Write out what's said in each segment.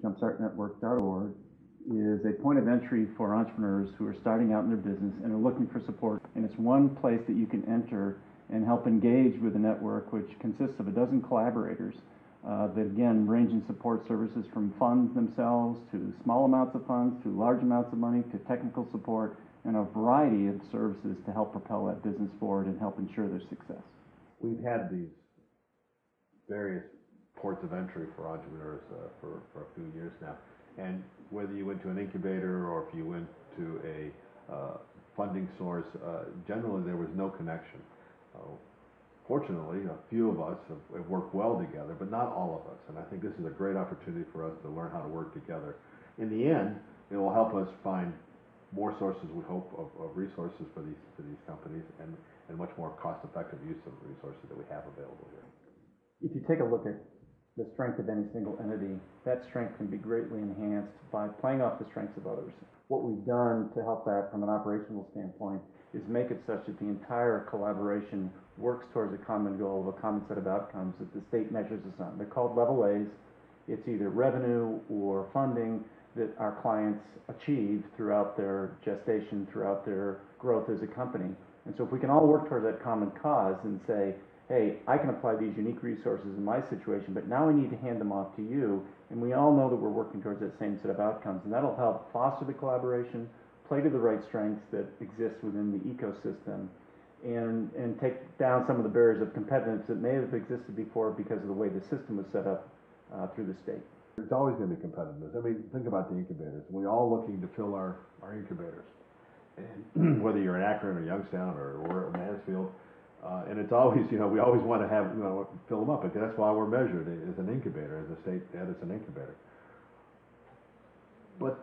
JumpStartNetwork.org is a point of entry for entrepreneurs who are starting out in their business and are looking for support. And it's one place that you can enter and help engage with a network which consists of a dozen collaborators that again range in support services from funds themselves to small amounts of funds to large amounts of money to technical support and a variety of services to help propel that business forward and help ensure their success. We've had these various ports of entry for entrepreneurs for a few years now, and whether you went to an incubator or if you went to a funding source, generally there was no connection. Fortunately, a few of us have worked well together, but not all of us, and I think this is a great opportunity for us to learn how to work together. In the end, it will help us find more sources, we hope, of resources for these companies and much more cost-effective use of the resources that we have available here. If you take a look at the strength of any single entity, that strength can be greatly enhanced by playing off the strengths of others. What we've done to help that from an operational standpoint is make it such that the entire collaboration works towards a common goal of a common set of outcomes that the state measures us on. They're called level A's. It's either revenue or funding that our clients achieve throughout their gestation, throughout their growth as a company. And so if we can all work towards that common cause and say, hey, I can apply these unique resources in my situation, but now I need to hand them off to you, and we all know that we're working towards that same set of outcomes, and that'll help foster the collaboration, play to the right strengths that exist within the ecosystem, and take down some of the barriers of competitiveness that may have existed before because of the way the system was set up through the state. There's always going to be competitiveness. I mean, think about the incubators. We're all looking to fill our incubators. And whether you're in Akron or Youngstown or we're at Mansfield, and it's always, we always want to have, fill them up, because that's why we're measured as an incubator, as a state that is an incubator. But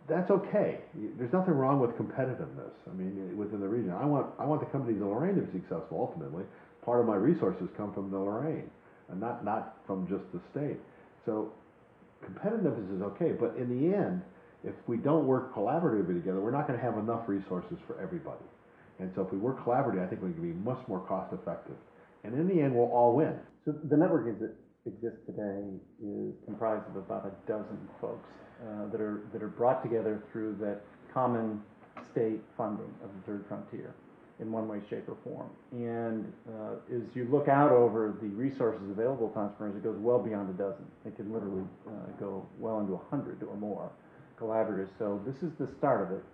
that's okay. There's nothing wrong with competitiveness. I mean, within the region, I want the companies in Lorain to be successful. Ultimately, part of my resources come from the Lorain, and not from just the state. So competitiveness is okay, but in the end, if we don't work collaboratively together, we're not going to have enough resources for everybody. And so if we work collaboratively, I think we can be much more cost effective. And in the end, we'll all win. So the network that exists today is comprised of about a dozen folks that are brought together through that common state funding of the third frontier in one way, shape, or form. And as you look out over the resources available to entrepreneurs, it goes well beyond a dozen. It can literally go well into 100 or more collaborators. So this is the start of it.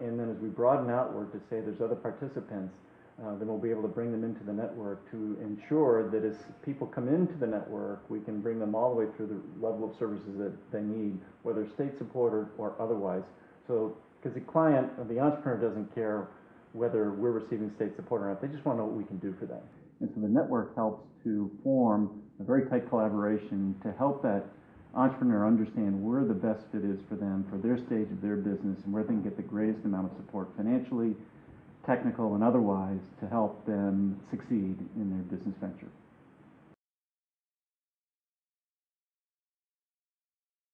And then as we broaden outward to say there's other participants, then we'll be able to bring them into the network to ensure that as people come into the network, we can bring them all the way through the level of services that they need, whether state supported or otherwise. So, because the client or the entrepreneur doesn't care whether we're receiving state support or not, they just want to know what we can do for them. And so the network helps to form a very tight collaboration to help that entrepreneur understand where the best fit is for them, for their stage of their business, and where they can get the greatest amount of support financially, technical, and otherwise to help them succeed in their business venture.